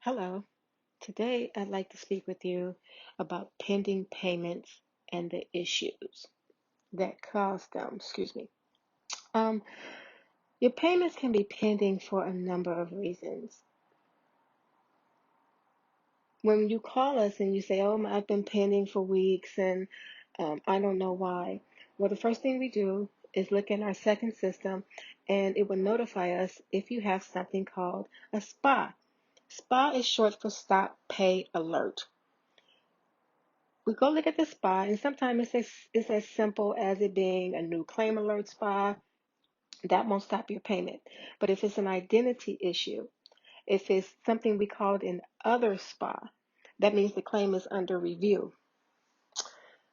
Hello. Today I'd like to speak with you about pending payments and the issues that cause them. Excuse me. Um, your payments can be pending for a number of reasons. When you call us and you say, "Oh, I've been pending for weeks and I don't know why," well, the first thing we do is look in our second system, and it will notify us if you have something called a SPA. SPA is short for Stop Pay Alert. We go look at the SPA, and sometimes it's as simple as it being a new claim alert SPA. That won't stop your payment. But if it's an identity issue, if it's something we called an other SPA, that means the claim is under review.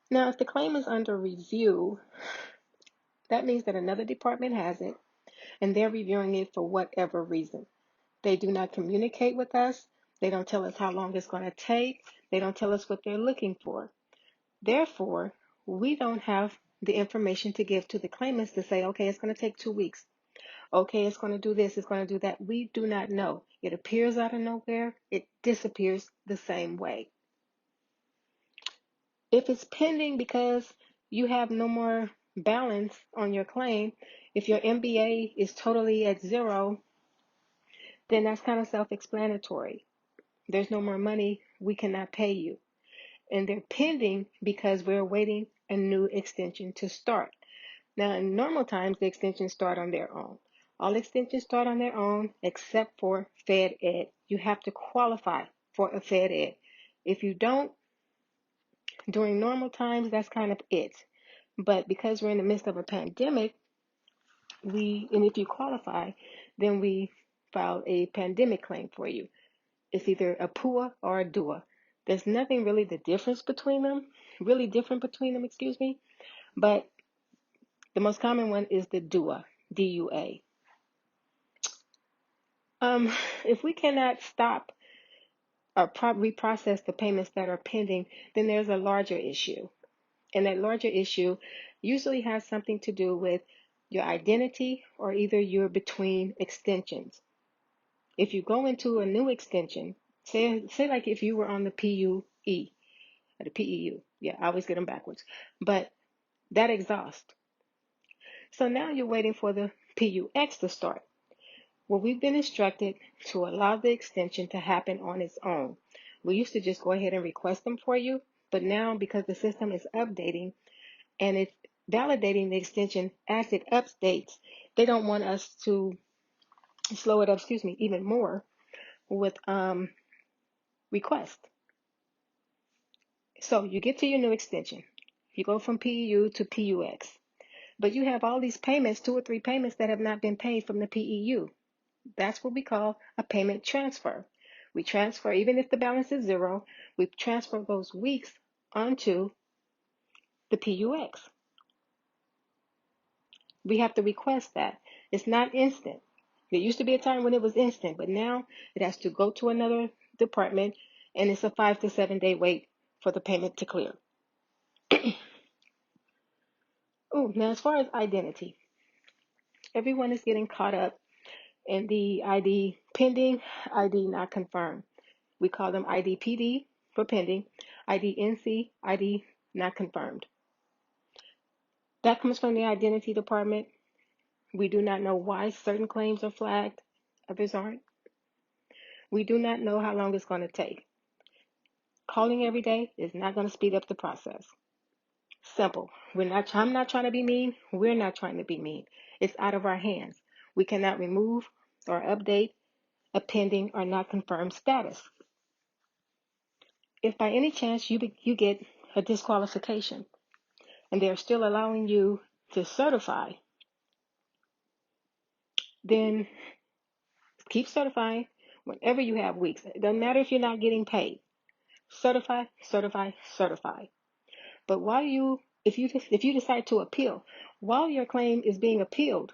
Now, if the claim is under review, that means that another department has it and they're reviewing it for whatever reason. They do not communicate with us. They don't tell us how long it's going to take. They don't tell us what they're looking for. Therefore, we don't have the information to give to the claimants to say, okay, it's going to take 2 weeks. Okay, it's going to do this, it's going to do that. We do not know. It appears out of nowhere, it disappears the same way. If it's pending because you have no more balance on your claim, if your MBA is totally at zero, then that's kind of self-explanatory. There's no more money, we cannot pay you. And they're pending because we're waiting a new extension to start. Now, in normal times, the extensions start on their own. All extensions start on their own except for Fed Ed. You have to qualify for a Fed Ed. If you don't, during normal times, that's kind of it. But because we're in the midst of a pandemic, and if you qualify, then we file a pandemic claim for you. It's either a PUA or a DUA. There's nothing really different between them, excuse me. But the most common one is the DUA, DUA. If we cannot stop or reprocess the payments that are pending, then there's a larger issue. And that larger issue usually has something to do with your identity or either you're between extensions. If you go into a new extension, say like if you were on the PUE or the PEU, yeah, I always get them backwards, but that exhausts. So now you're waiting for the PUX to start. Well, we've been instructed to allow the extension to happen on its own. We used to just go ahead and request them for you, but now because the system is updating and it's validating the extension as it updates, they don't want us to slow it up, even more with request. So you get to your new extension. You go from PEU to PUX, but you have all these payments, 2 or 3 payments that have not been paid from the PEU. That's what we call a payment transfer. We transfer, even if the balance is zero, we transfer those weeks onto the PUX. We have to request that. It's not instant. There used to be a time when it was instant, but now it has to go to another department and it's a 5 to 7 day wait for the payment to clear. Oh, now as far as identity, everyone is getting caught up in the ID pending, ID not confirmed. We call them IDPD for pending, IDNC, ID not confirmed. That comes from the identity department. We do not know why certain claims are flagged, others aren't. We do not know how long it's going to take. Calling every day is not going to speed up the process. Simple. I'm not trying to be mean. We're not trying to be mean. It's out of our hands. We cannot remove or update a pending or not confirmed status. If by any chance you get a disqualification and they're still allowing you to certify, then keep certifying whenever you have weeks. It doesn't matter if you're not getting paid. Certify, certify, certify. But if you decide to appeal, while your claim is being appealed,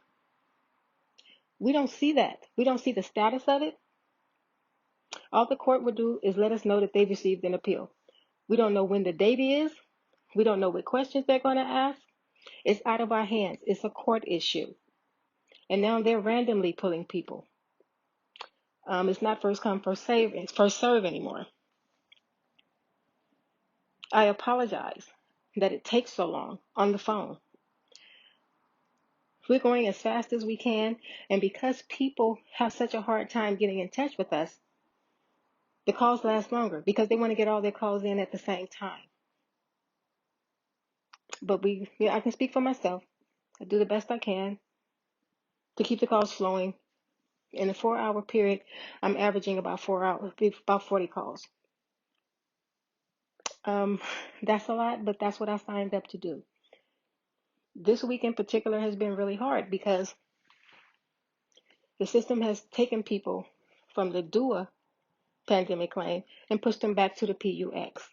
we don't see that. We don't see the status of it. All the court would do is let us know that they've received an appeal. We don't know when the date is. We don't know what questions they're going to ask. It's out of our hands. It's a court issue. And now they're randomly pulling people. It's not first come, first save, it's first serve anymore. I apologize that it takes so long on the phone. We're going as fast as we can, and because people have such a hard time getting in touch with us, the calls last longer because they want to get all their calls in at the same time. But I can speak for myself. I do the best I can to keep the calls flowing. In a 4-hour period, I'm averaging about 4 hours, about 40 calls. Um, that's a lot, but that's what I signed up to do. This week in particular has been really hard because the system has taken people from the DUA pandemic claim and pushed them back to the PUX.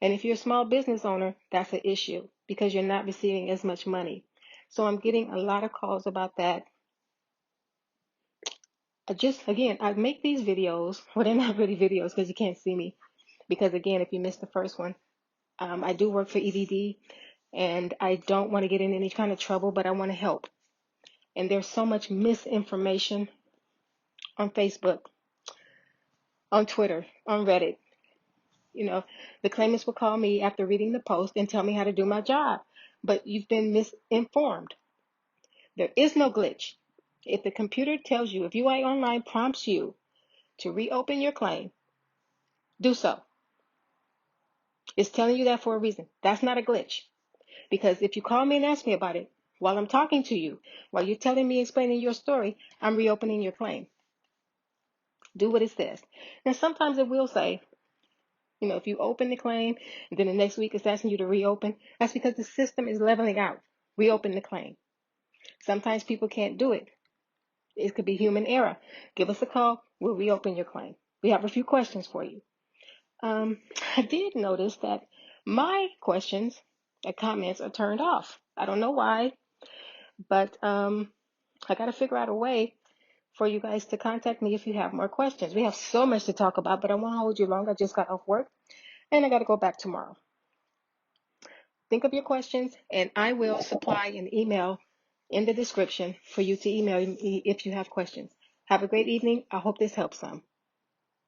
And if you're a small business owner, that's an issue because you're not receiving as much money. So I'm getting a lot of calls about that. I make these videos. Well, they're not really videos because you can't see me. Because again, if you missed the first one, I do work for EDD and I don't want to get in any kind of trouble, but I want to help. And there's so much misinformation on Facebook, on Twitter, on Reddit. You know, the claimants will call me after reading the post and tell me how to do my job. But you've been misinformed. There is no glitch. If the computer tells you, if UI Online prompts you to reopen your claim, do so. It's telling you that for a reason. That's not a glitch. Because if you call me and ask me about it while I'm talking to you, while you're telling me, explaining your story, I'm reopening your claim. Do what it says. Now, sometimes it will say, if you open the claim and then the next week it's asking you to reopen, that's because the system is leveling out. Reopen the claim. Sometimes people can't do it. It could be human error. Give us a call. We'll reopen your claim. We have a few questions for you. I did notice that my questions and comments are turned off. I don't know why, but I got to figure out a way for you guys to contact me if you have more questions. We have so much to talk about, but I won't hold you long. I just got off work and I got to go back tomorrow. Think of your questions and I will supply an email in the description for you to email me if you have questions. Have a great evening. I hope this helps some.